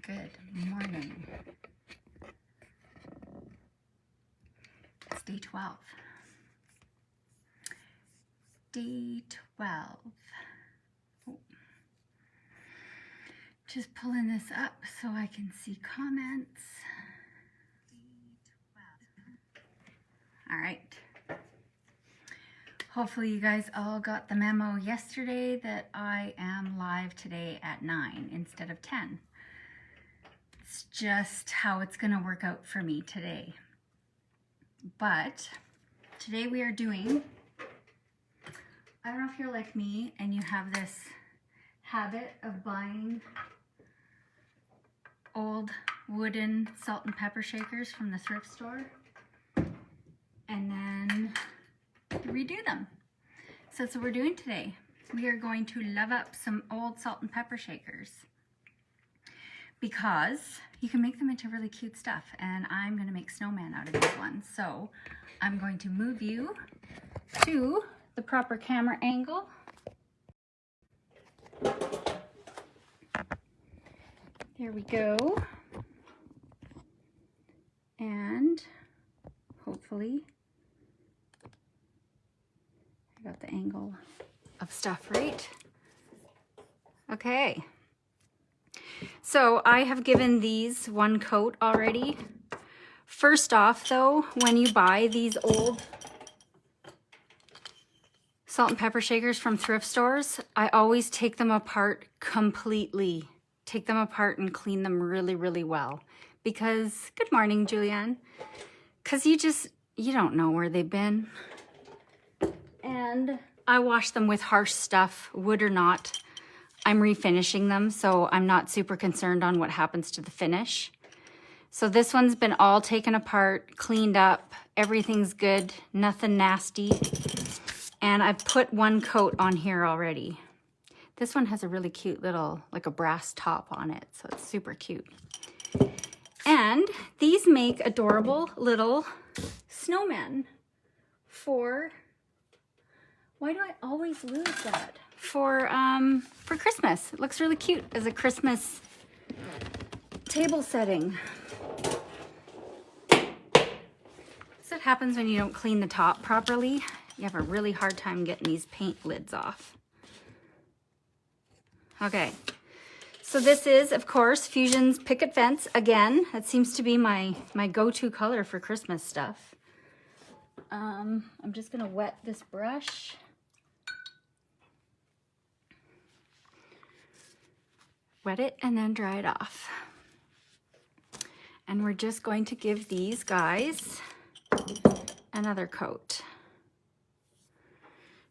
Good morning. It's day 12. Day 12. Oh. Just pulling this up so I can see comments. All right. Hopefully you guys all got the memo yesterday that I am live today at 9 instead of 10. It's just how it's going to work out for me today. But today we are doing, I don't know if you're like me and you have this habit of buying old wooden salt and pepper shakers from the thrift store and then redo them. So that's what we're doing today. We are going to love up some old salt and pepper shakers because you can make them into really cute stuff, and I'm going to make snowmen out of these ones. So I'm going to move you to the proper camera angle. There we go. And hopefully I got the angle of stuff right. Okay. So I have given these one coat already. First off though, when you buy these old salt and pepper shakers from thrift stores, I always take them apart completely. Take them apart and clean them really, really well. Because, good morning, Julianne. Because you don't know where they've been. And I wash them with harsh stuff, wood or not. I'm refinishing them, so I'm not super concerned on what happens to the finish. So this one's been all taken apart, cleaned up, everything's good, nothing nasty. And I've put one coat on here already. This one has a really cute little, like a brass top on it, so it's super cute. And these make adorable little snowmen for, why do I always lose that? For Christmas. It looks really cute as a Christmas table setting. So what happens when you don't clean the top properly? You have a really hard time getting these paint lids off. Okay, so this is, of course, Fusion's Picket Fence. Again, that seems to be my go-to color for Christmas stuff. I'm just gonna wet this brush. Wet it and then dry it off. And we're just going to give these guys another coat,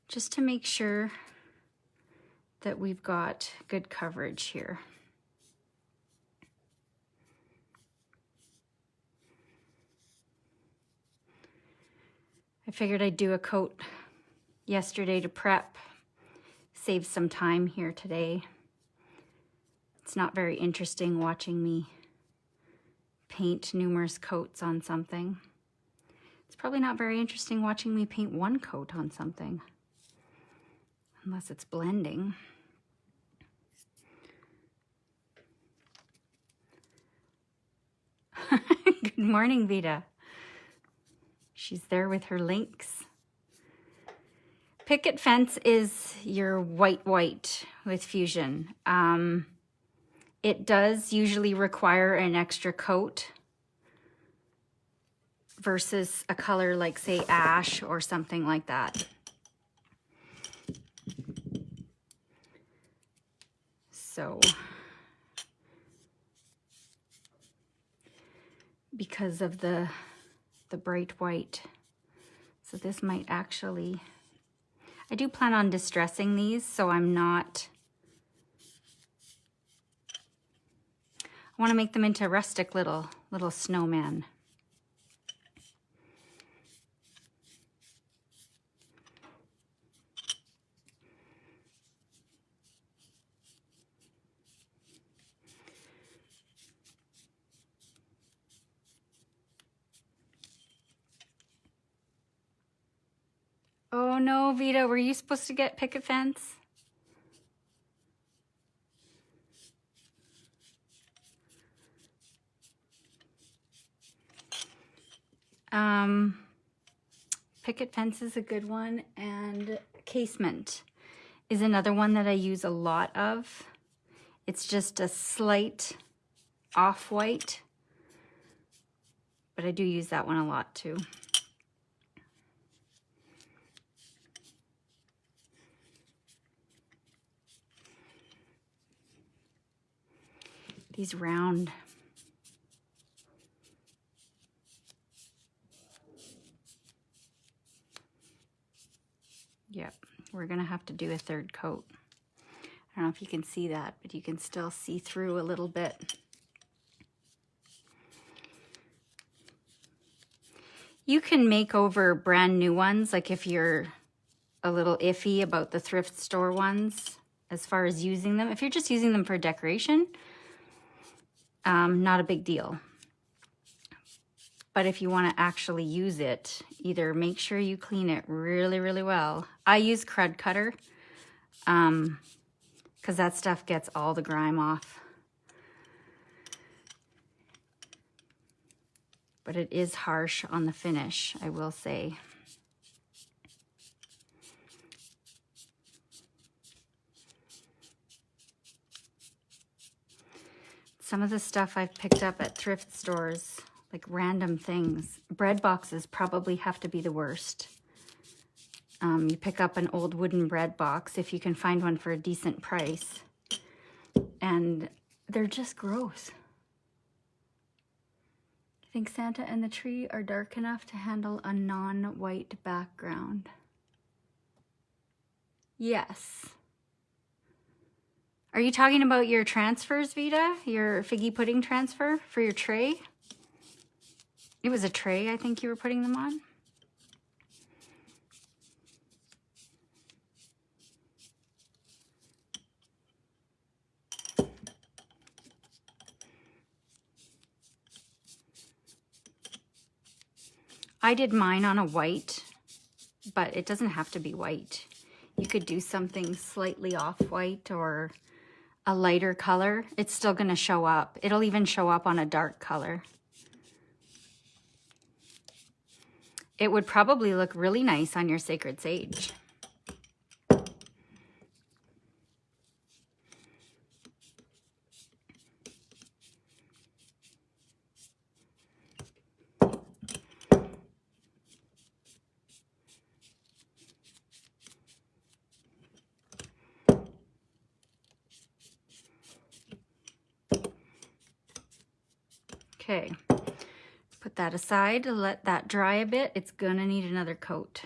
just to make sure that we've got good coverage here. I figured I'd do a coat yesterday to prep, save some time here today. It's not very interesting watching me paint numerous coats on something. It's probably not very interesting watching me paint one coat on something, unless it's blending. Good morning, Vita. She's there with her links. Picket Fence is your white with Fusion. It does usually require an extra coat versus a color like, say, ash or something like that. So, because of the bright white. So this might actually, I do plan on distressing these, so I'm not, I want to make them into rustic little snowmen. Oh no, Vita, were you supposed to get Picket Fence? Picket fence is a good one, and casement is another one that I use a lot of. It's just a slight off-white, but I do use that one a lot too. These round. Yep, we're gonna have to do a third coat. I don't know if you can see that, but you can still see through a little bit. You can make over brand new ones, like if you're a little iffy about the thrift store ones as far as using them. If you're just using them for decoration, not a big deal. But if you want to actually use it, either make sure you clean it really, really well. I use Crud Cutter because that stuff gets all the grime off. But it is harsh on the finish, I will say. Some of the stuff I've picked up at thrift stores, like random things. Bread boxes probably have to be the worst. You pick up an old wooden bread box, if you can find one for a decent price, and they're just gross. I think Santa and the tree are dark enough to handle a non-white background. Yes. Are you talking about your transfers, Vita? Your figgy pudding transfer for your tray? It was a tray, I think you were putting them on. I did mine on a white, but it doesn't have to be white. You could do something slightly off-white or a lighter color. It's still going to show up. It'll even show up on a dark color. It would probably look really nice on your sacred sage. Okay, put that aside, let that dry a bit. It's gonna need another coat.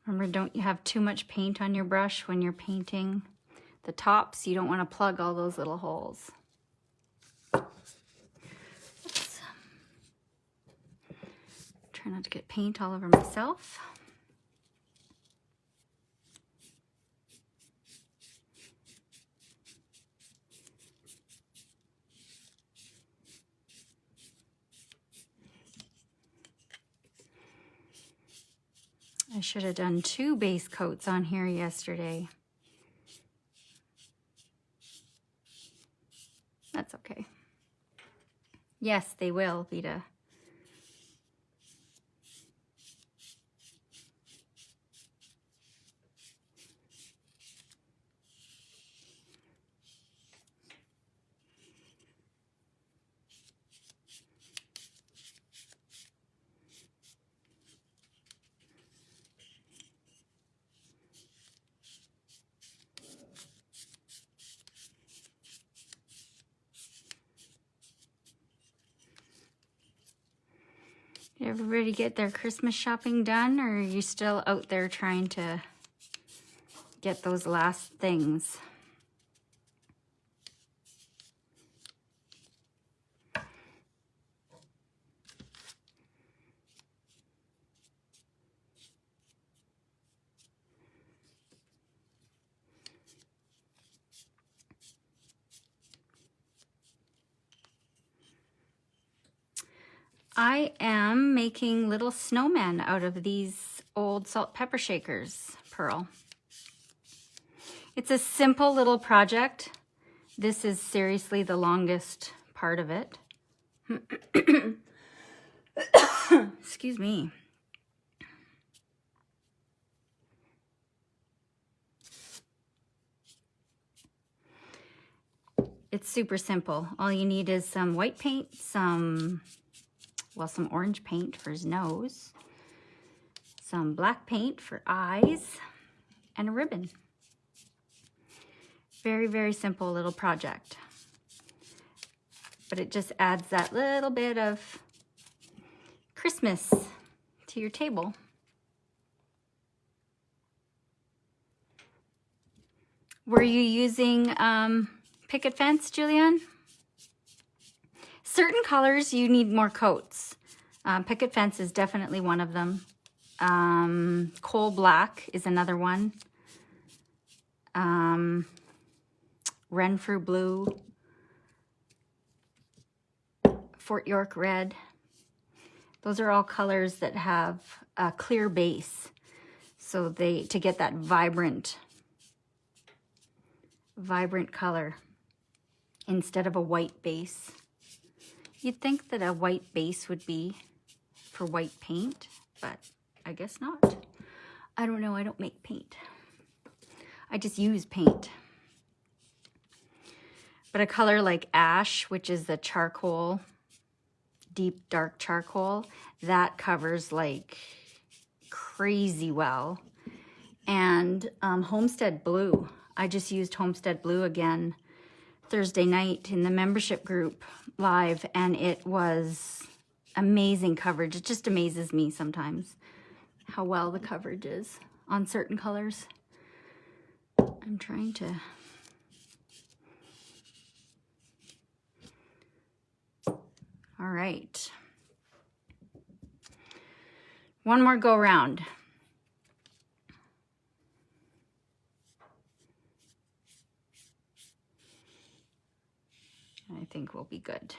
Remember, don't you have too much paint on your brush when you're painting the tops. You don't want to plug all those little holes. Oops. Try not to get paint all over myself. I should have done 2 base coats on here yesterday. That's okay. Yes, they will, Vita. Did everybody get their Christmas shopping done, or are you still out there trying to get those last things? I am making little snowmen out of these old salt pepper shakers, Pearl. It's a simple little project. This is seriously the longest part of it. Excuse me. It's super simple. All you need is some white paint, some orange paint for his nose, some black paint for eyes, and a ribbon. Very, very simple little project. But it just adds that little bit of Christmas to your table. Were you using picket fence, Julianne? Certain colors you need more coats. Picket fence is definitely one of them. Coal black is another one. Renfrew blue. Fort York red. Those are all colors that have a clear base. So to get that vibrant color instead of a white base. You'd think that a white base would be for white paint, but I guess not. I don't know, I don't make paint. I just use paint. But a color like ash, which is the charcoal, deep dark charcoal, that covers like crazy well. And Homestead Blue. I just used Homestead Blue again Thursday night in the membership group live, and it was amazing coverage. It just amazes me sometimes how well the coverage is on certain colors. I'm trying to... All right. One more go round. I think we'll be good.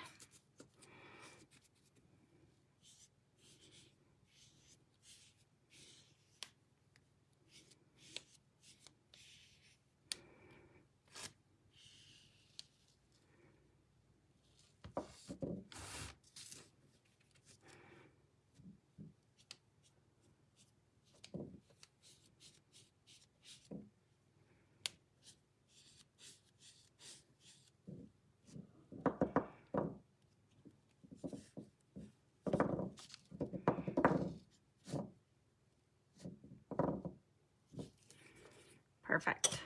Perfect.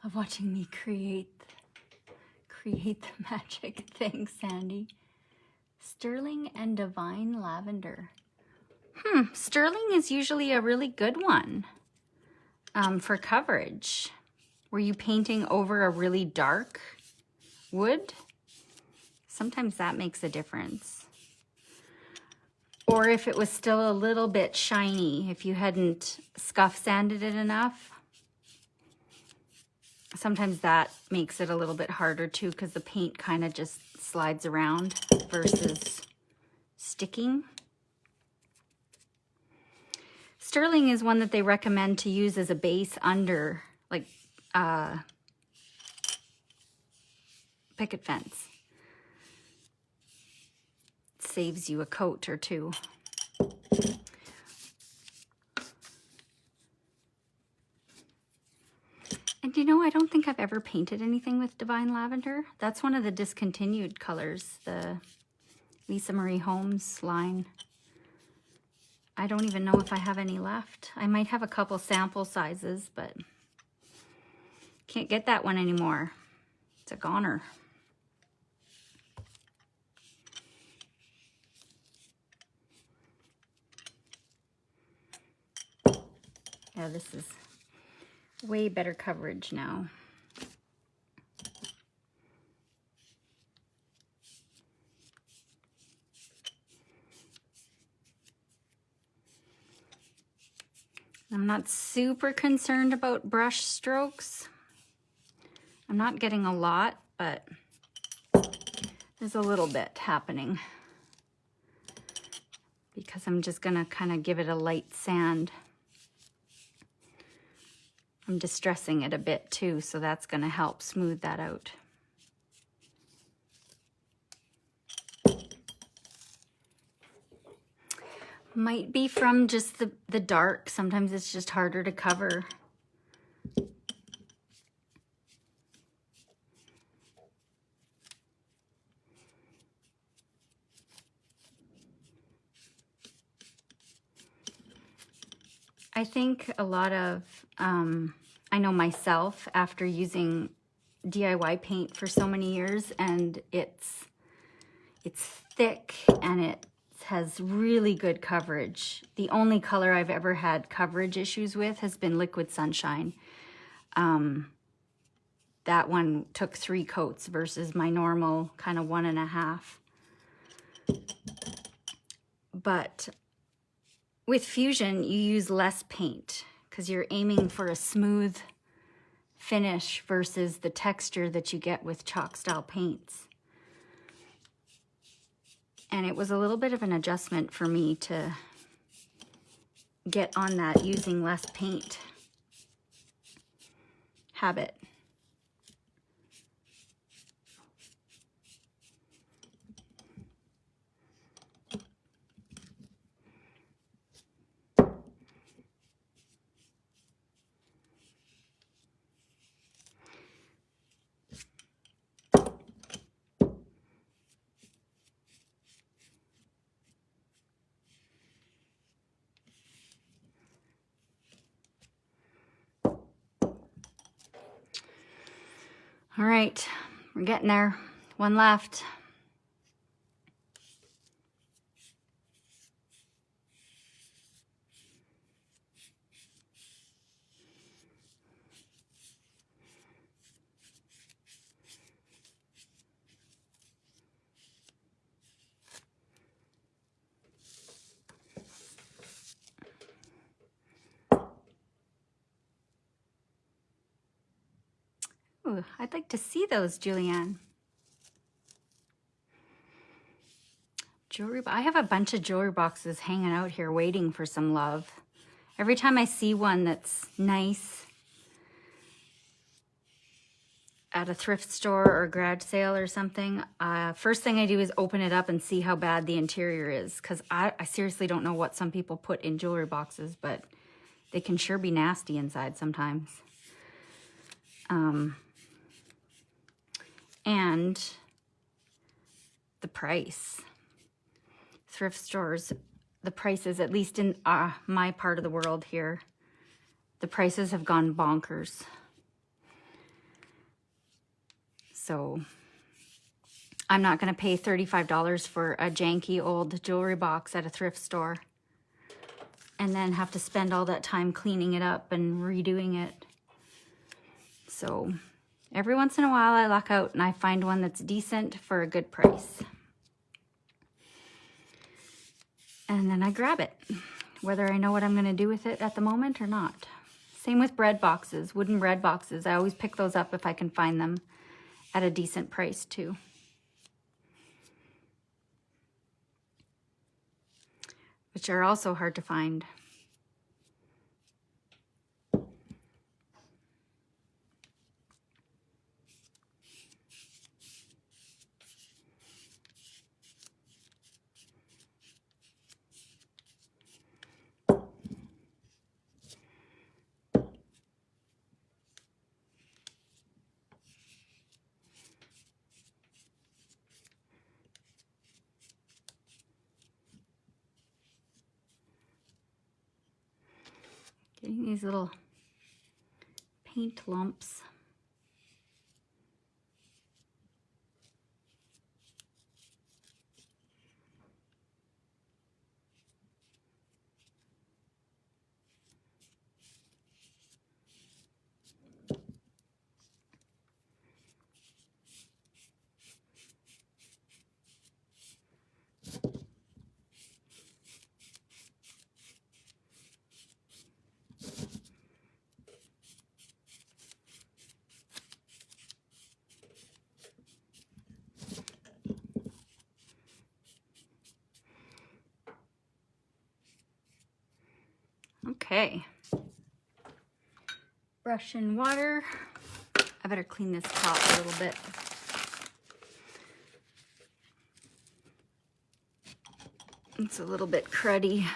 Love watching me create the magic. Thanks, Sandy. Sterling and Divine Lavender. Sterling is usually a really good one for coverage. Were you painting over a really dark wood? Sometimes that makes a difference. Or if it was still a little bit shiny, if you hadn't scuff sanded it enough. Sometimes that makes it a little bit harder too, because the paint kind of just slides around versus sticking. Sterling is one that they recommend to use as a base under, like, picket fence. Saves you a coat or two. And you know, I don't think I've ever painted anything with Divine Lavender. That's one of the discontinued colors, the Lisa Marie Holmes line. I don't even know if I have any left. I might have a couple sample sizes, but can't get that one anymore. It's a goner. Yeah, this is way better coverage now. I'm not super concerned about brush strokes. I'm not getting a lot, but There's a little bit happening because I'm just gonna kind of give it a light sand. I'm distressing it a bit too, so that's gonna help smooth that out. Might be from just the dark. Sometimes it's just harder to cover. I think a lot of, I know myself after using DIY paint for so many years, and it's thick and it has really good coverage. The only color I've ever had coverage issues with has been Liquid Sunshine. That one took 3 coats versus my normal kind of 1.5. But with Fusion, you use less paint because you're aiming for a smooth finish versus the texture that you get with chalk style paints. And it was a little bit of an adjustment for me to get on that using less paint habit. All right, we're getting there. One left. Ooh, I'd like to see those, Julianne. Jewelry, I have a bunch of jewelry boxes hanging out here waiting for some love. Every time I see one that's nice at a thrift store or a garage sale or something, first thing I do is open it up and see how bad the interior is, because I seriously don't know what some people put in jewelry boxes, but they can sure be nasty inside sometimes. And the price. Thrift stores, the prices, at least in my part of the world here, the prices have gone bonkers. So I'm not going to pay $35 for a janky old jewelry box at a thrift store and then have to spend all that time cleaning it up and redoing it. So every once in a while I luck out and I find one that's decent for a good price. And then I grab it, whether I know what I'm going to do with it at the moment or not. Same with bread boxes, wooden bread boxes. I always pick those up if I can find them at a decent price too. Which are also hard to find. Getting these little paint lumps. Okay. Brush and water. I better clean this top a little bit. It's a little bit cruddy.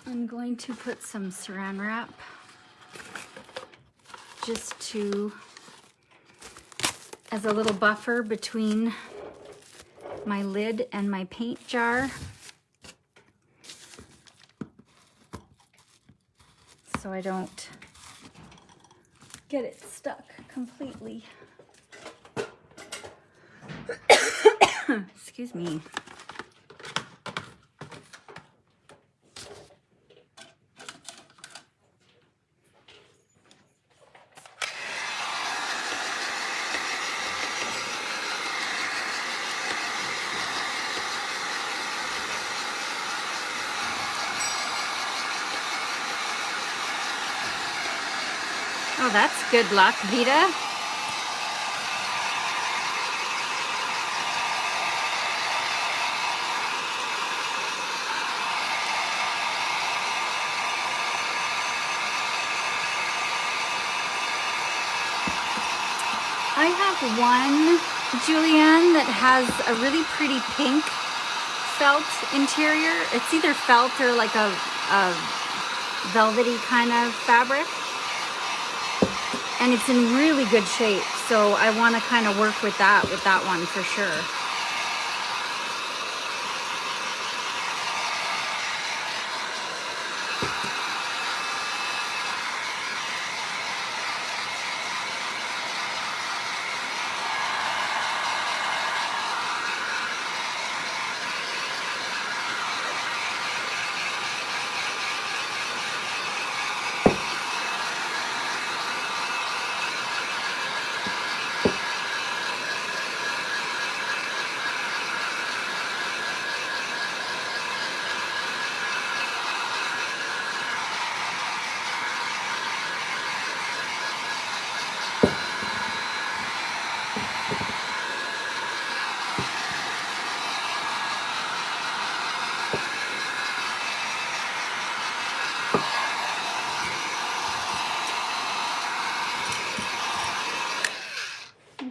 I'm going to put some saran wrap just as a little buffer between my lid and my paint jar, so I don't get it stuck completely. Excuse me. Oh, that's good luck, Vita. I have one Julianne that has a really pretty pink felt interior. It's either felt or like a velvety kind of fabric. And it's in really good shape, so I want to kind of work with that one for sure.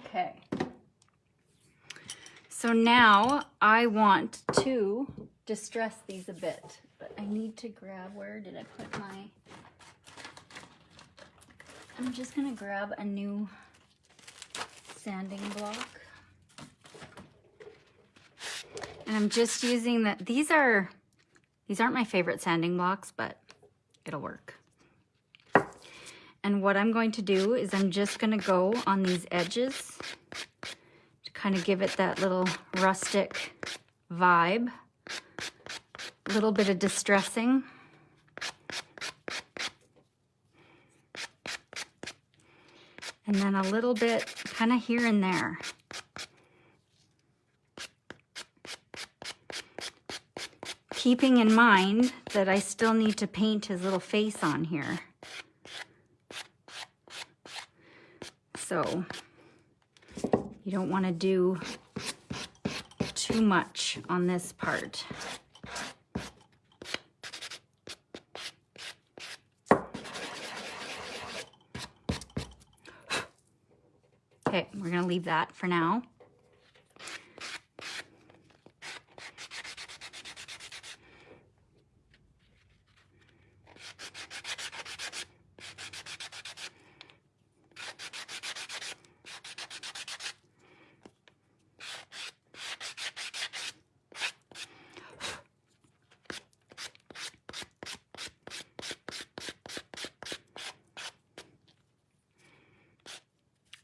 Okay. So now I want to distress these a bit, but I need to grab, where did I put my, I'm just gonna grab a new sanding block. And I'm just using these aren't my favorite sanding blocks, but it'll work. And what I'm going to do is I'm just gonna go on these edges to kind of give it that little rustic vibe. A little bit of distressing. And then a little bit kind of here and there. Keeping in mind that I still need to paint his little face on here. So you don't want to do too much on this part. Okay, we're going to leave that for now.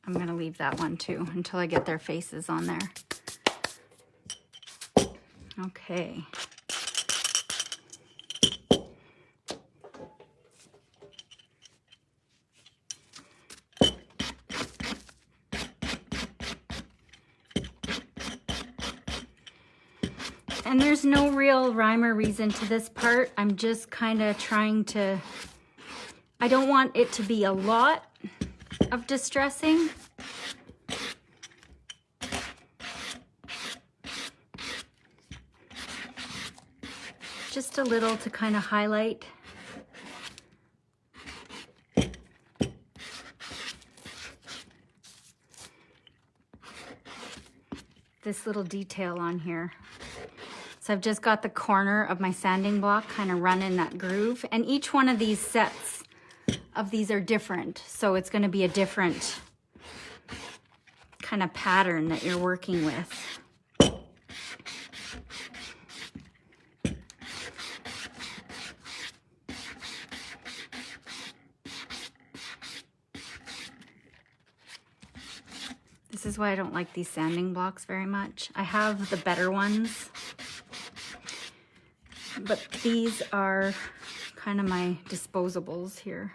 I'm going to leave that one too until I get their faces on there. Okay. And there's no real rhyme or reason to this part. I'm just kind of trying to, I don't want it to be a lot of distressing. just a little to kind of highlight. This little detail on here. So I've just got the corner of my sanding block kind of run in that groove, and each one of these sets of these are different. So it's going to be a different kind of pattern that you're working with. This is why I don't like these sanding blocks very much. I have the better ones, but these are kind of my disposables here.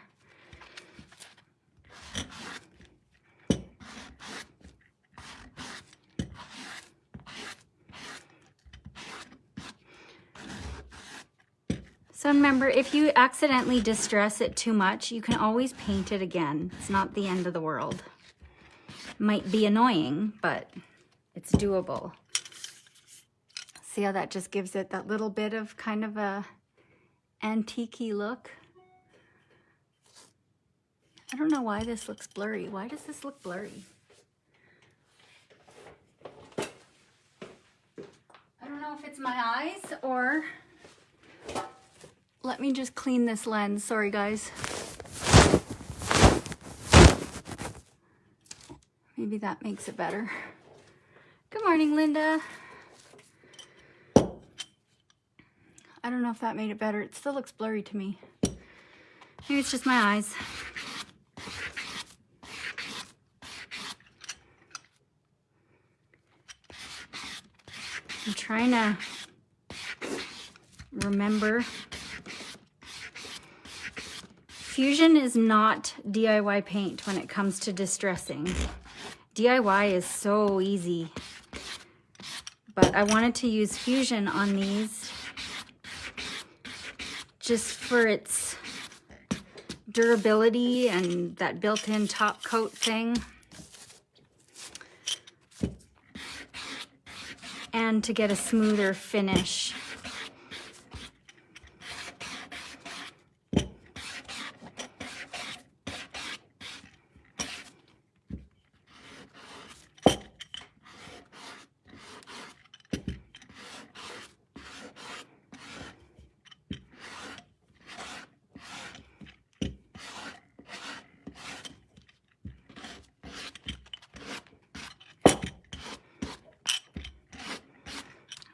So remember, if you accidentally distress it too much, you can always paint it again. It's not the end of the world. Might be annoying, but it's doable. See how that just gives it that little bit of kind of a antique-y look? I don't know why this looks blurry. Why does this look blurry? I don't know if it's my eyes or... Let me just clean this lens. Sorry, guys. Maybe that makes it better. Good morning, Linda. I don't know if that made it better. It still looks blurry to me. Maybe it's just my eyes. I'm trying to remember. Fusion is not DIY paint when it comes to distressing. DIY is so easy, but I wanted to use Fusion on these just for its durability and that built-in top coat thing, and to get a smoother finish.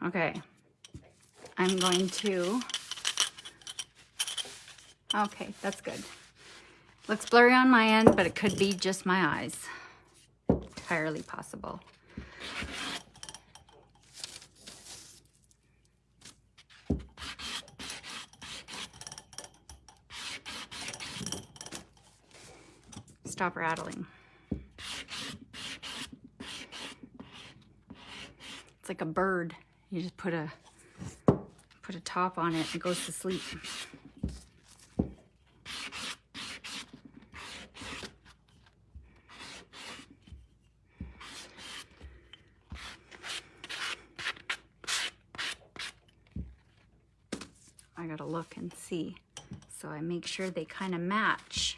Okay, I'm going to, okay, that's good. Looks blurry on my end, but it could be just my eyes. Entirely possible. Stop rattling. It's like a bird. You just put a top on it and it goes to sleep. I gotta look and see. So I make sure they kind of match.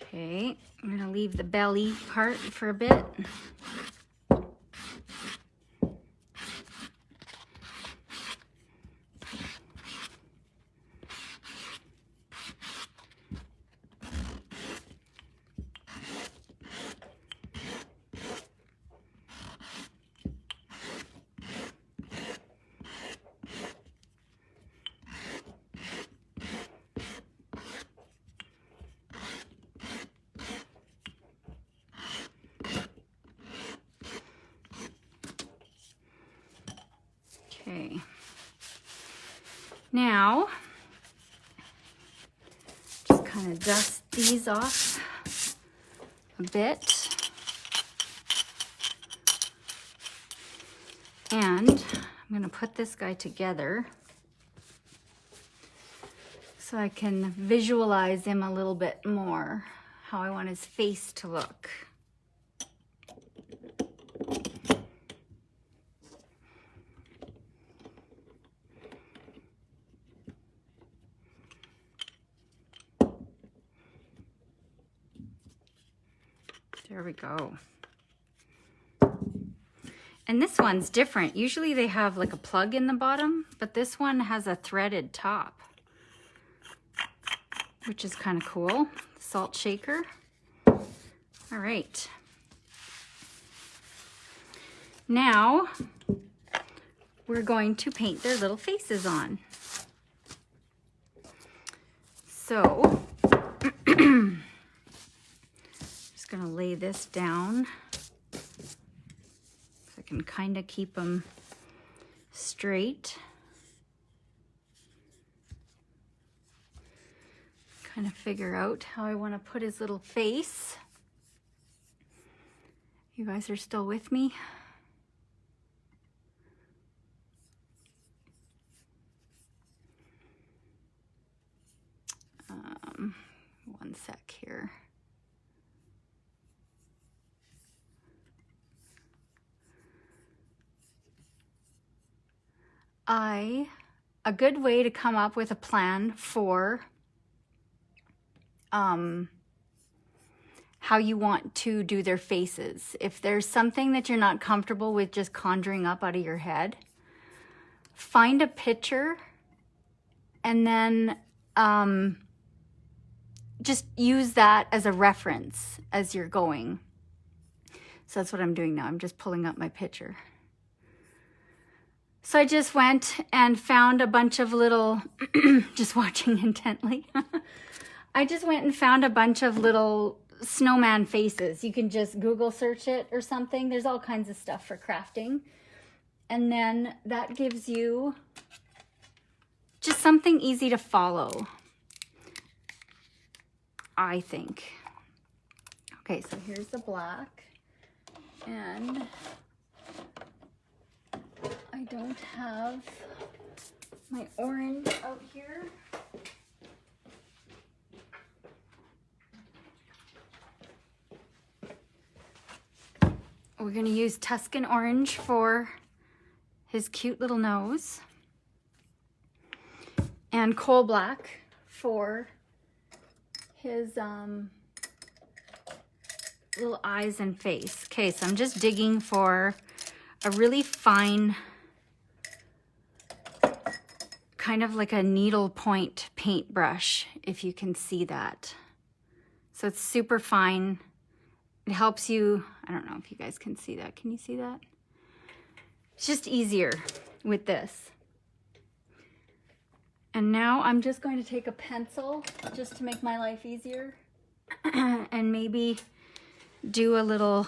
Okay, I'm gonna leave the belly part for a bit. Okay. Now, just kind of dust these off a bit. And I'm going to put this guy together so I can visualize him a little bit more, how I want his face to look. There we go. And this one's different. Usually they have like a plug in the bottom, but this one has a threaded top, which is kind of cool. Salt shaker. All right. Now we're going to paint their little faces on. So just gonna lay this down so I can kind of keep them straight. Kind of figure out how I want to put his little face. You guys are still with me? One sec here. A good way to come up with a plan for how you want to do their faces. If there's something that you're not comfortable with just conjuring up out of your head, find a picture and then just use that as a reference as you're going. So that's what I'm doing now. I'm just pulling up my picture. So I just went and found a bunch of little, just watching intently. I just went and found a bunch of little snowman faces. You can just Google search it or something. There's all kinds of stuff for crafting. And then that gives you just something easy to follow, I think. Okay, so here's the black. And I don't have my orange out here. We're gonna use Tuscan orange for his cute little nose and coal black for his little eyes and face. Okay, so I'm just digging for a really fine, kind of like a needle point paintbrush, if you can see that. So it's super fine. It helps you, I don't know if you guys can see that. Can you see that? It's just easier with this. And now I'm just going to take a pencil just to make my life easier and maybe do a little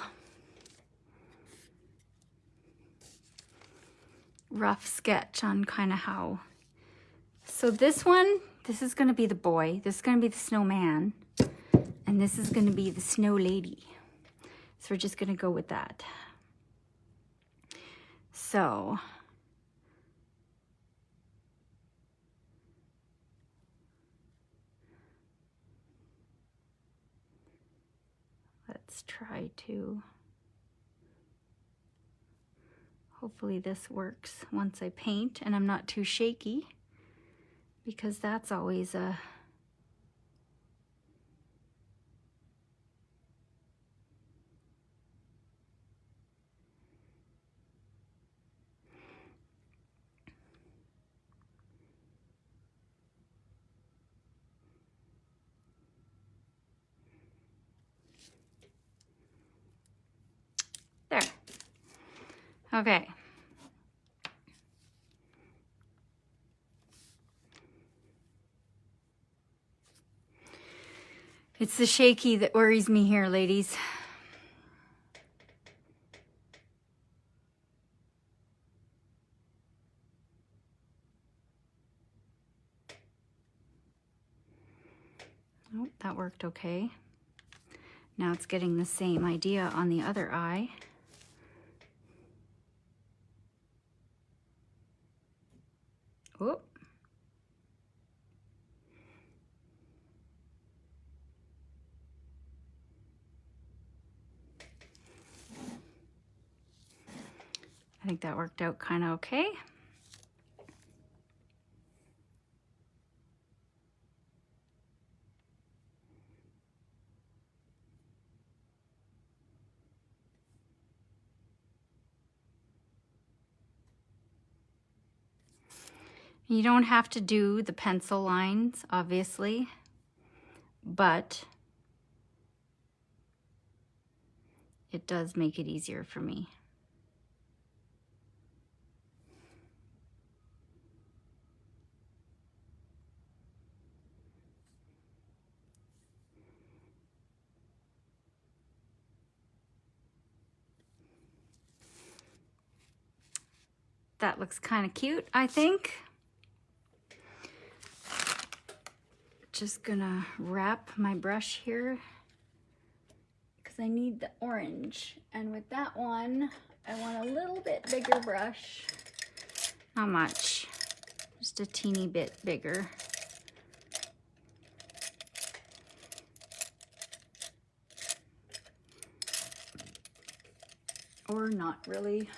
rough sketch on kind of how. So this one, this is going to be the boy, this is going to be the snowman, and this is going to be the snow lady. So we're just going to go with that. So let's try to, hopefully this works once I paint and I'm not too shaky, because that's always a there. Okay. It's the shaky that worries me here, ladies. Oh, that worked okay. Now it's getting the same idea on the other eye. Oh. I think that worked out kind of okay. You don't have to do the pencil lines, obviously, but it does make it easier for me. That looks kind of cute, I think. Just gonna wrap my brush here because I need the orange. And with that one, I want a little bit bigger brush. Not much, just a teeny bit bigger. Or not really.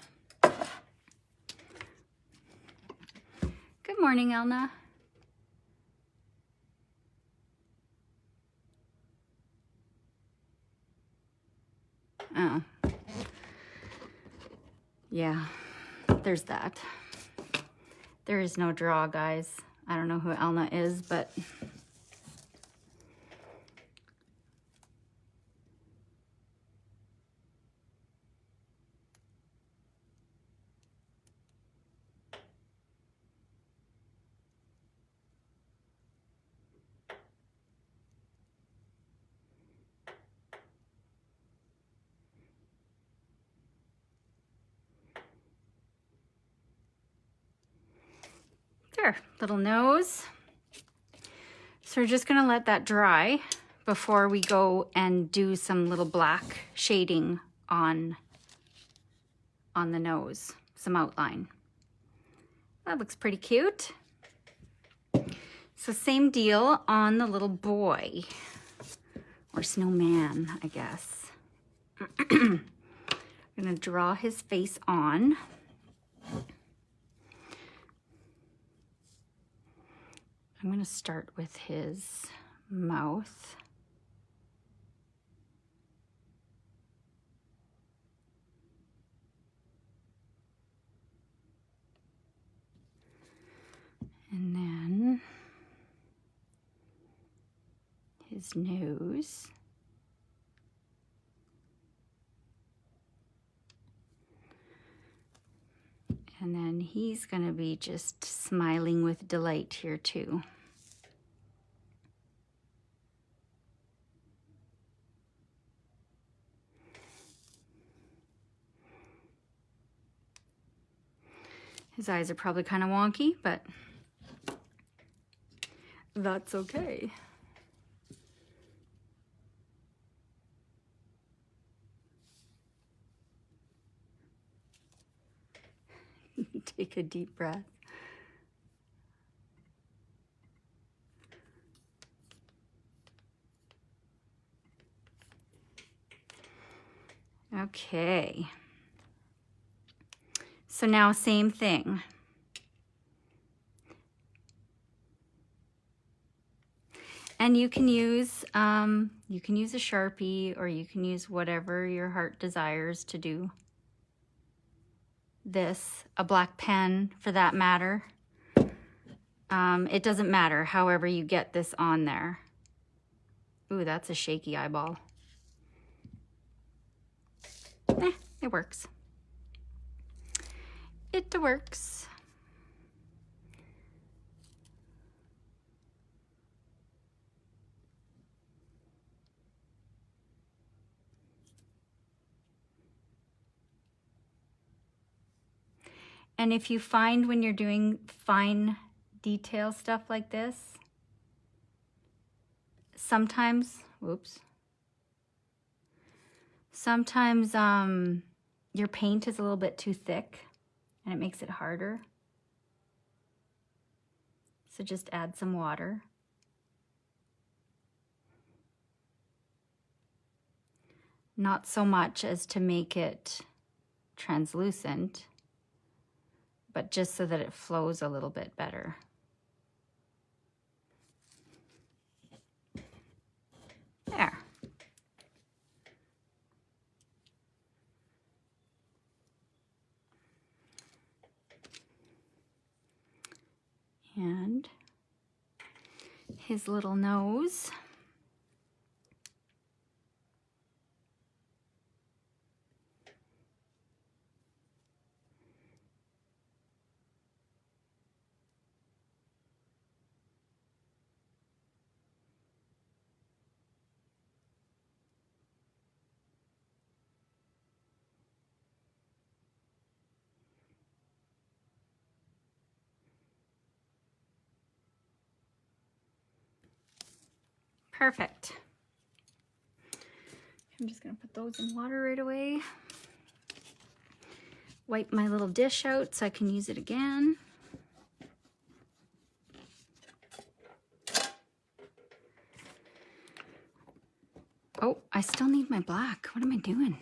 Good morning, Elna. Oh. Yeah, there's that. There is no draw, guys. I don't know who Elna is, but there, little nose. So we're just gonna let that dry before we go and do some little black shading on the nose, some outline. That looks pretty cute. So same deal on the little boy, or snowman, I guess. I'm gonna draw his face on. I'm gonna start with his mouth. And then his nose. And then he's gonna be just smiling with delight here too. His eyes are probably kind of wonky, but that's okay. Take a deep breath. Okay. So now same thing. And you can use a Sharpie, or you can use whatever your heart desires to do this, a black pen for that matter. It doesn't matter however you get this on there. Ooh, that's a shaky eyeball. It works. It works. And if you find when you're doing fine detail stuff like this, sometimes, whoops, sometimes your paint is a little bit too thick and it makes it harder. So just add some water. Not so much as to make it translucent, but just so that it flows a little bit better. There. And his little nose. Perfect. I'm just gonna put those in water right away. Wipe my little dish out so I can use it again. Oh, I still need my black. What am I doing?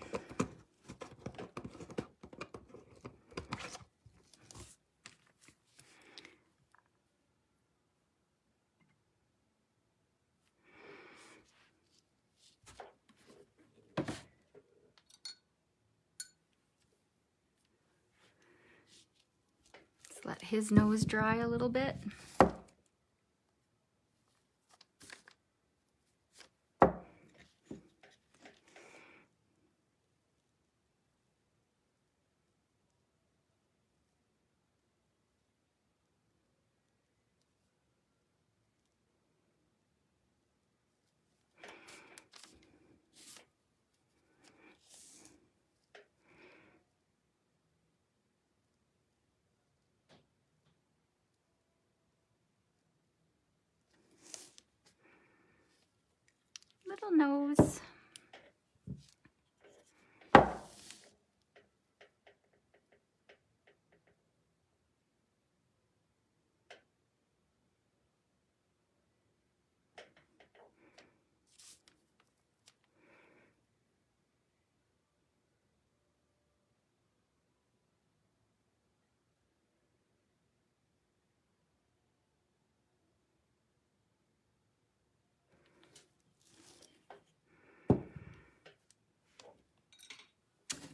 Let's let his nose dry a little bit. Little nose.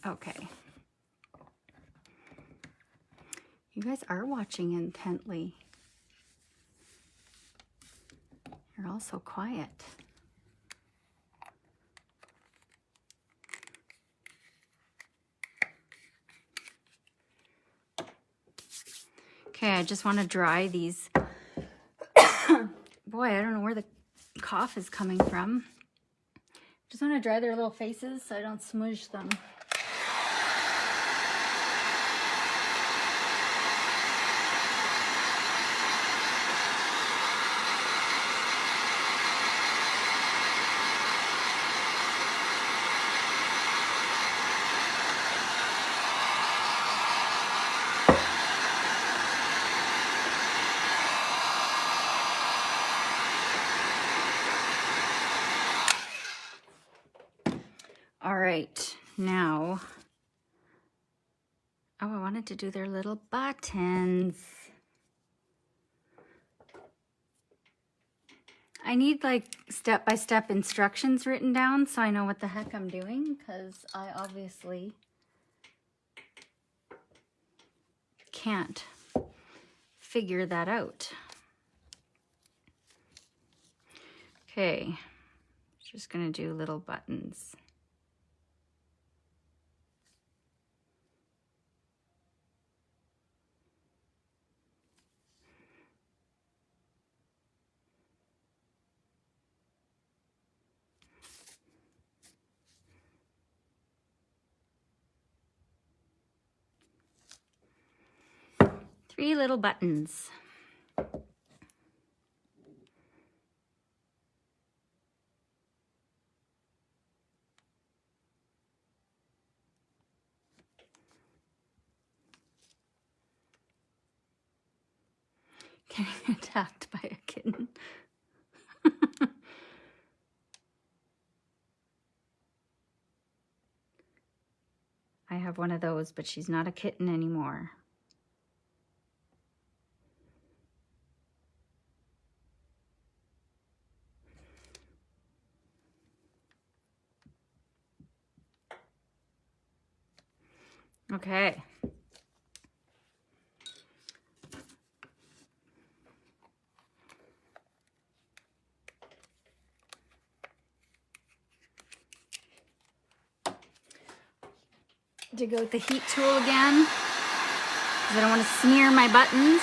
Okay. You guys are watching intently. You're all so quiet. Okay, I just want to dry these. Boy, I don't know where the cough is coming from. Just want to dry their little faces so I don't smudge them. All right, now, oh, I wanted to do their little buttons. I need like step-by-step instructions written down so I know what the heck I'm doing, because I obviously can't figure that out. Okay, just gonna do little buttons. Three little buttons. Getting attacked by a kitten. I have one of those, but she's not a kitten anymore. Okay. To go with the heat tool again, because I don't want to smear my buttons.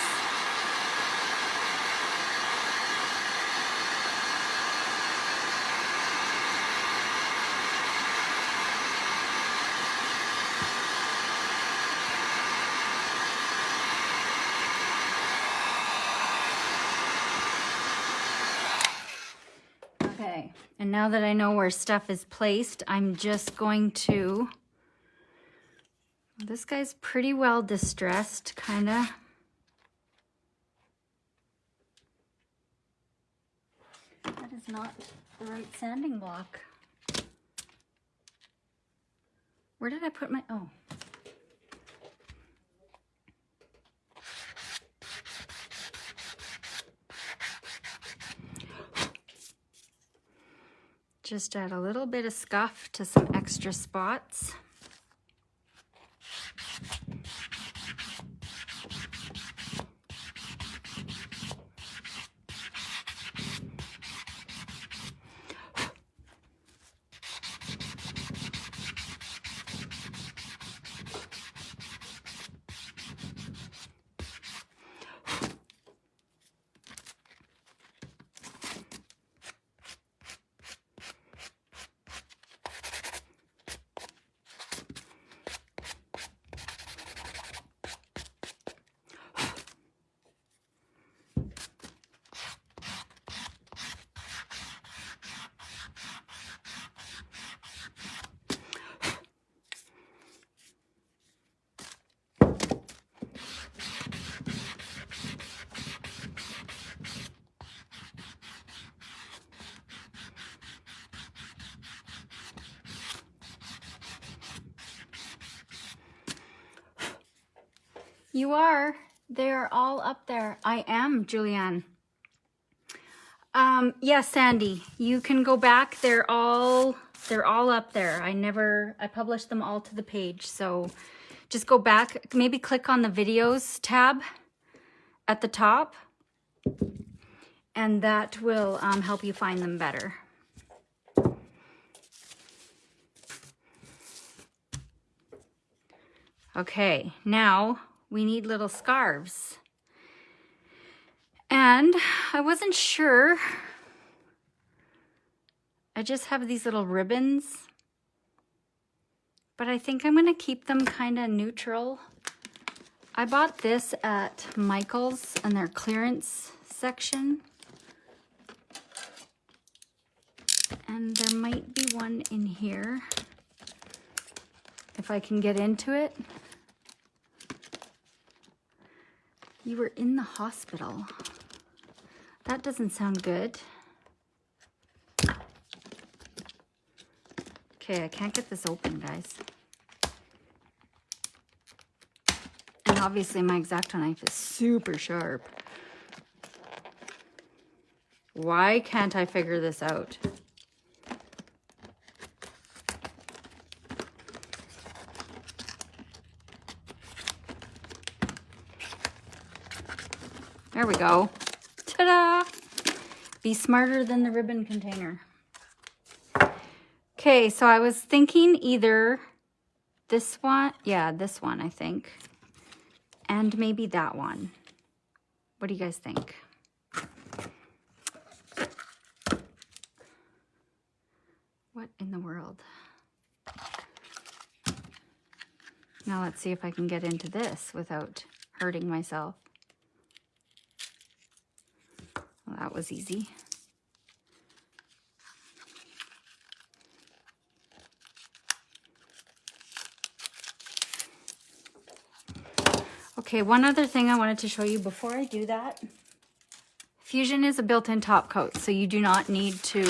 Okay, and now that I know where stuff is placed, I'm just going to... This guy's pretty well distressed, kind of. That is not the right sanding block. Where did I put my... Oh. Just add a little bit of scuff to some extra spots. You are. They're all up there. I am, Julianne. Yes, Sandy, you can go back. They're all up there. I published them all to the page. So just go back, maybe click on the videos tab at the top, and that will help you find them better. Okay, now we need little scarves. And I wasn't sure. I just have these little ribbons, but I think I'm gonna keep them kind of neutral. I bought this at Michael's in their clearance section. And there might be one in here, if I can get into it. You were in the hospital. That doesn't sound good. Okay, I can't get this open, guys. And obviously my X-Acto knife is super sharp. Why can't I figure this out? There we go. Ta-da! Be smarter than the ribbon container. Okay, so I was thinking either this one, yeah, this one, I think, and maybe that one. What do you guys think? What in the world? Now let's see if I can get into this without hurting myself. Well, that was easy. Okay, one other thing I wanted to show you before I do that Fusion is a built-in top coat, so you do not need to,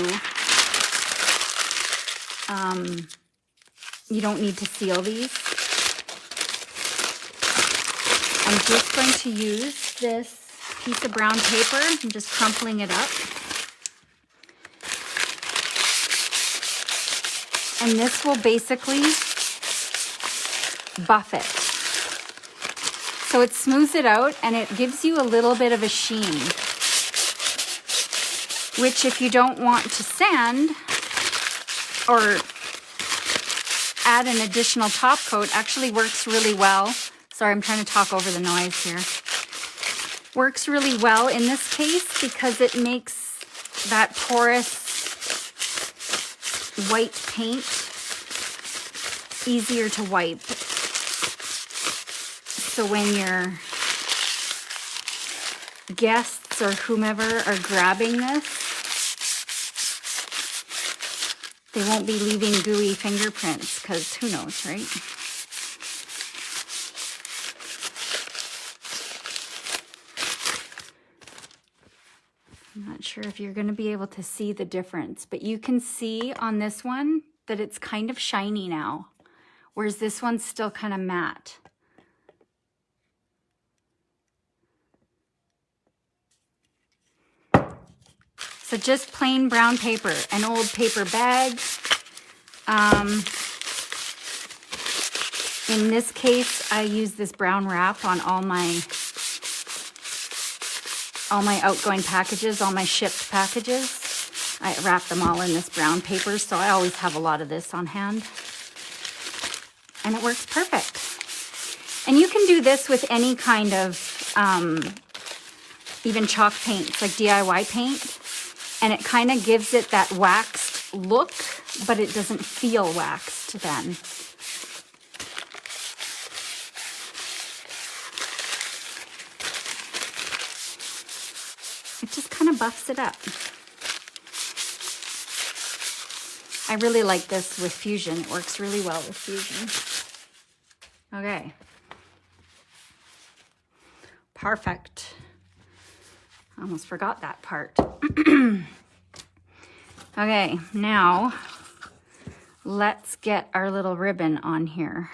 you don't need to seal these. I'm just going to use this piece of brown paper. I'm just crumpling it up. And this will basically buff it. So it smooths it out and it gives you a little bit of a sheen, which if you don't want to sand or add an additional top coat actually works really well. Sorry, I'm trying to talk over the noise here. Works really well in this case because it makes that porous white paint easier to wipe. So when your guests or whomever are grabbing this, they won't be leaving gooey fingerprints, because who knows, right? I'm not sure if you're going to be able to see the difference, but you can see on this one that it's kind of shiny now, whereas this one's still kind of matte. So just plain brown paper, an old paper bag. In this case, I use this brown wrap on all my outgoing packages, all my shipped packages. I wrap them all in this brown paper, so I always have a lot of this on hand. And it works perfect. And you can do this with any kind of, even chalk paints, like DIY paint. And it kind of gives it that waxed look, but it doesn't feel waxed then. It just kind of buffs it up. I really like this with Fusion. It works really well with Fusion. Okay. Perfect. I almost forgot that part. Okay, now let's get our little ribbon on here.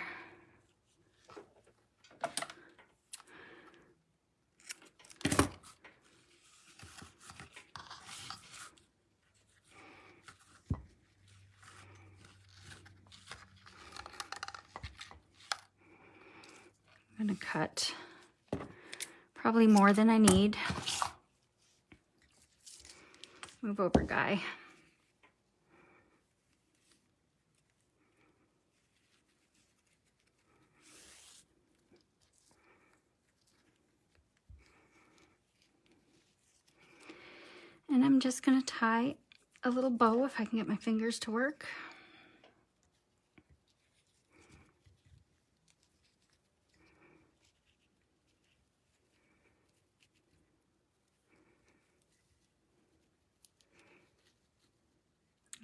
I'm going to cut probably more than I need. Move over, guy. And I'm just going to tie a little bow if I can get my fingers to work.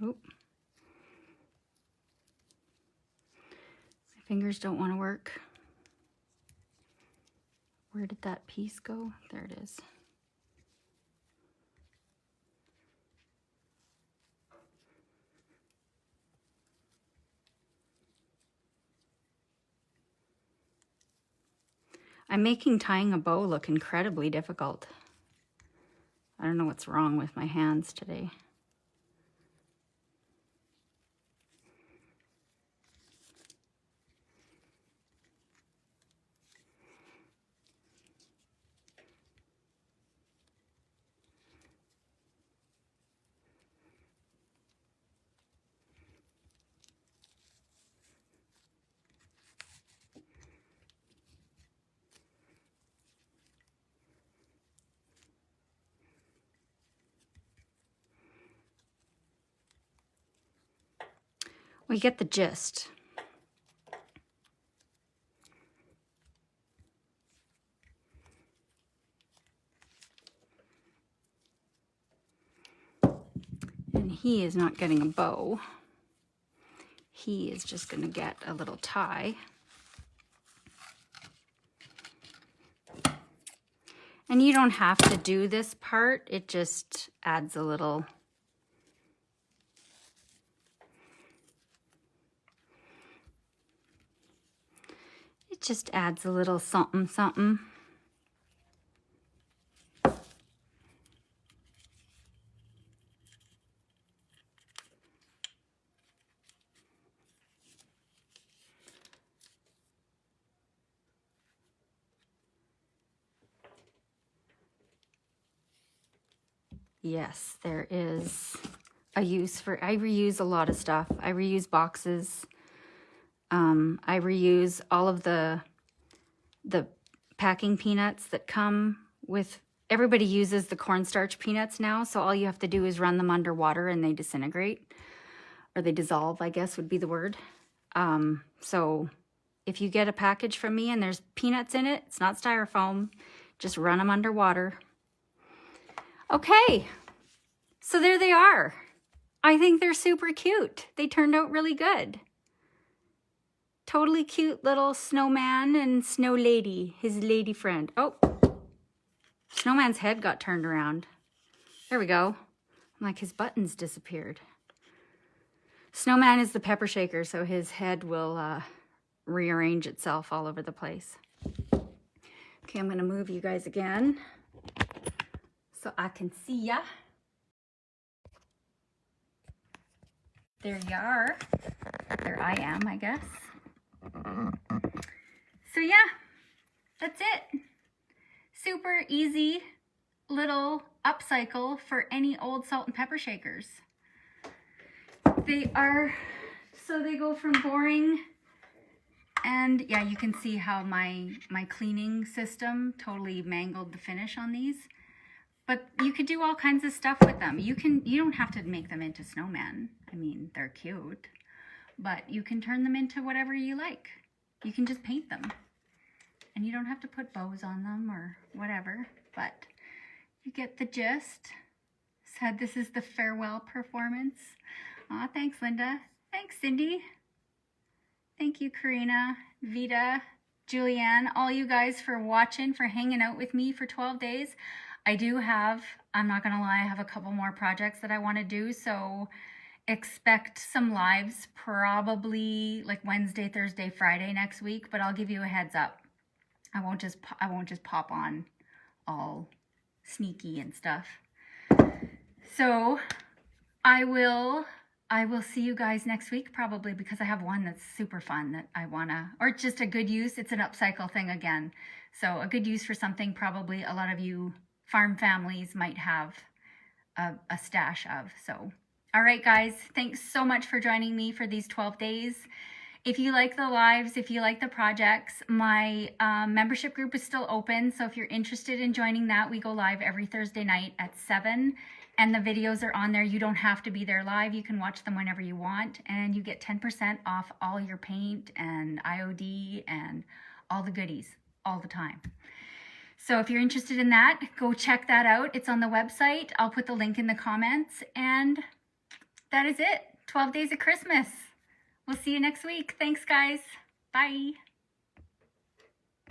Oop. My fingers don't want to work. Where did that piece go? There it is. I'm making tying a bow look incredibly difficult. I don't know what's wrong with my hands today. We get the gist. And he is not getting a bow. He is just going to get a little tie. And you don't have to do this part. It just adds a little... It just adds a little something, something. Yes, there is a use for... I reuse a lot of stuff. I reuse boxes. I reuse all of the packing peanuts that come with... Everybody uses the cornstarch peanuts now, so all you have to do is run them underwater and they disintegrate. Or they dissolve, I guess would be the word. So if you get a package from me and there's peanuts in it, it's not styrofoam. Just run them underwater. Okay, so there they are. I think they're super cute. They turned out really good. Totally cute little snowman and snow lady, his lady friend. Oh, snowman's head got turned around. There we go. I'm like, his buttons disappeared. Snowman is the pepper shaker, so his head will rearrange itself all over the place. Okay, I'm gonna move you guys again so I can see ya. There you are. There I am, I guess. So yeah, that's it. Super easy little upcycle for any old salt and pepper shakers. They are, so they go from boring, and yeah, you can see how my cleaning system totally mangled the finish on these. But you could do all kinds of stuff with them. You don't have to make them into snowmen. I mean, they're cute, but you can turn them into whatever you like. You can just paint them, and you don't have to put bows on them or whatever, but you get the gist. Said this is the farewell performance. Aw, thanks, Linda. Thanks, Cindy. Thank you, Karina, Vita, Julianne, all you guys for watching, for hanging out with me for 12 days. I do have, I'm not gonna lie, I have a couple more projects that I wanna do, so expect some lives probably like Wednesday, Thursday, Friday next week, but I'll give you a heads up. I won't just pop on all sneaky and stuff. So I will see you guys next week probably, because I have one that's super fun that I wanna, or it's just a good use. It's an upcycle thing again. So a good use for something probably a lot of you farm families might have a stash of. So, all right, guys, thanks so much for joining me for these 12 days. If you like the lives, if you like the projects, my membership group is still open. So if you're interested in joining that, we go live every Thursday night at 7. And the videos are on there. You don't have to be there live. You can watch them whenever you want. And you get 10% off all your paint and IOD and all the goodies all the time. So if you're interested in that, go check that out. It's on the website. I'll put the link in the comments. And that is it. 12 days of Christmas. We'll see you next week. Thanks, guys. Bye.